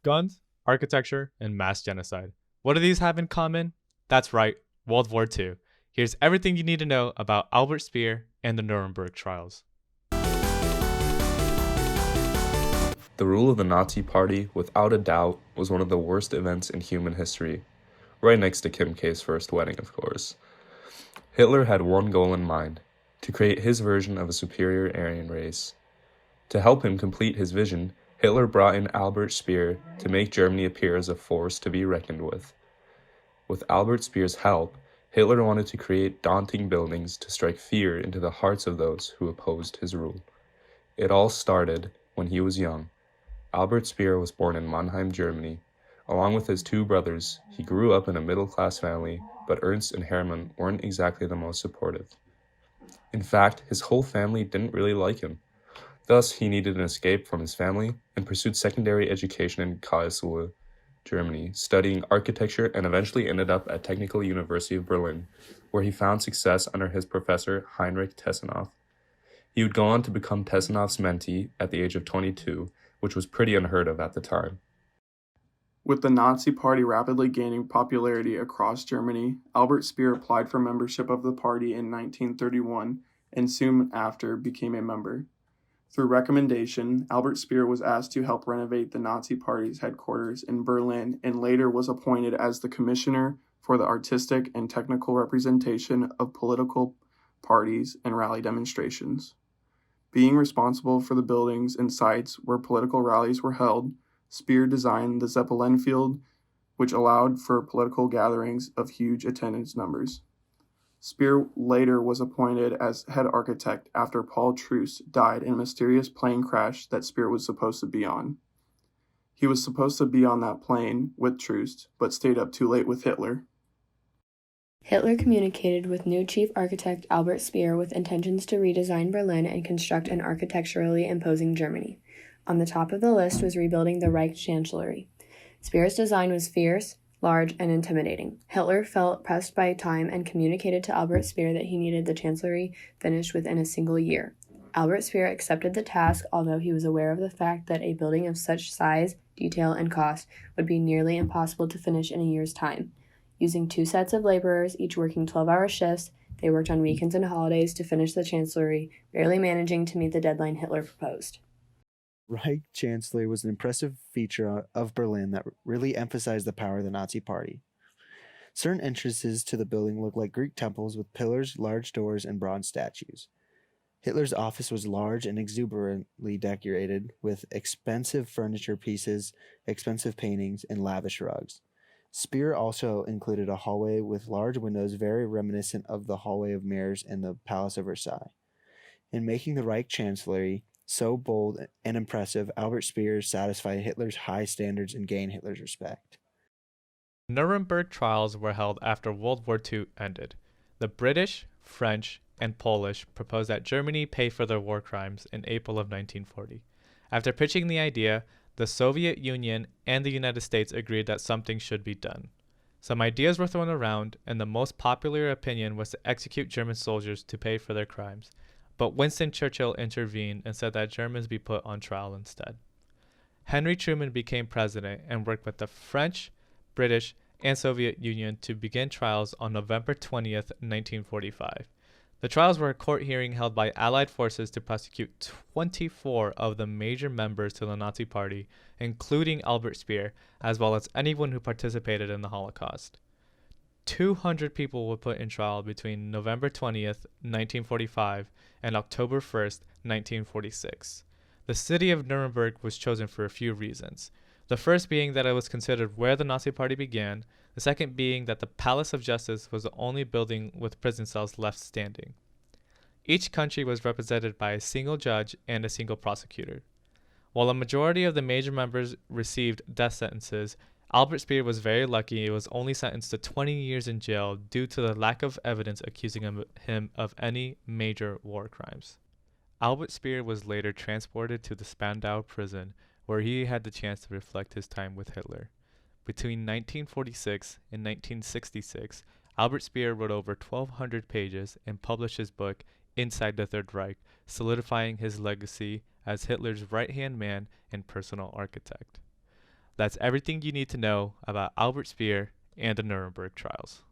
Guns, architecture, and mass genocide. What do these have in common? That's right, World War II. Here's everything you need to know about Albert Speer and the Nuremberg trials. The rule of the Nazi Party, without a doubt, was one of the worst events in human history. Right next to Kim K's first wedding, of course. Hitler had one goal in mind: to create his version of a superior Aryan race. To help him complete his vision, Hitler brought in Albert Speer to make Germany appear as a force to be reckoned with. With Albert Speer's help, Hitler wanted to create daunting buildings to strike fear into the hearts of those who opposed his rule. It all started when he was young. Albert Speer was born in Mannheim, Germany. Along with his two brothers, he grew up in a middle-class family, but Ernst and Hermann weren't exactly the most supportive. In fact, his whole family didn't really like him. Thus, he needed an escape from his family and pursued secondary education in Karlsruhe, Germany, studying architecture, and eventually ended up at Technical University of Berlin, where he found success under his professor Heinrich Tessenow. He would go on to become Tessenow's mentee at the age of 22, which was pretty unheard of at the time. With the Nazi Party rapidly gaining popularity across Germany, Albert Speer applied for membership of the party in 1931 and soon after became a member. Through recommendation, Albert Speer was asked to help renovate the Nazi Party's headquarters in Berlin and later was appointed as the commissioner for the artistic and technical representation of political parties and rally demonstrations. Being responsible for the buildings and sites where political rallies were held, Speer designed the Zeppelin Field, which allowed for political gatherings of huge attendance numbers. Speer later was appointed as head architect after Paul Troost died in a mysterious plane crash that Speer was supposed to be on. He was supposed to be on that plane with Troost, but stayed up too late with Hitler. Hitler communicated with new chief architect Albert Speer with intentions to redesign Berlin and construct an architecturally imposing Germany. On the top of the list was rebuilding the Reich Chancellery. Speer's design was fierce, large, and intimidating. Hitler felt pressed by time and communicated to Albert Speer that he needed the chancellery finished within a single year. Albert Speer accepted the task, although he was aware of the fact that a building of such size, detail, and cost would be nearly impossible to finish in a year's time. Using two sets of laborers, each working 12-hour shifts, they worked on weekends and holidays to finish the chancellery, barely managing to meet the deadline Hitler proposed. Reich Chancellery was an impressive feature of Berlin that really emphasized the power of the Nazi Party. Certain entrances to the building looked like Greek temples with pillars, large doors, and bronze statues. Hitler's office was large and exuberantly decorated with expensive furniture pieces, expensive paintings, and lavish rugs. Speer also included a hallway with large windows very reminiscent of the hallway of mirrors in the Palace of Versailles. In making the Reich Chancellery so bold and impressive, Albert Speer satisfied Hitler's high standards and gained Hitler's respect. Nuremberg trials were held after World War II ended. The British, French, and Polish proposed that Germany pay for their war crimes in April of 1940. After pitching the idea, the Soviet Union and the United States agreed that something should be done. Some ideas were thrown around, and the most popular opinion was to execute German soldiers to pay for their crimes. But Winston Churchill intervened and said that Germans be put on trial instead. Henry Truman became president and worked with the French, British, and Soviet Union to begin trials on November 20th, 1945. The trials were a court hearing held by Allied forces to prosecute 24 of the major members to the Nazi Party, including Albert Speer, as well as anyone who participated in the Holocaust. 200 people were put in trial between November 20th, 1945 and October 1st, 1946. The city of Nuremberg was chosen for a few reasons. The first being that it was considered where the Nazi Party began, the second being that the Palace of Justice was the only building with prison cells left standing. Each country was represented by a single judge and a single prosecutor. While a majority of the major members received death sentences, Albert Speer was very lucky. He was only sentenced to 20 years in jail due to the lack of evidence accusing him of any major war crimes. Albert Speer was later transported to the Spandau prison, where he had the chance to reflect his time with Hitler. Between 1946 and 1966, Albert Speer wrote over 1,200 pages and published his book, Inside the Third Reich, solidifying his legacy as Hitler's right-hand man and personal architect. That's everything you need to know about Albert Speer and the Nuremberg trials.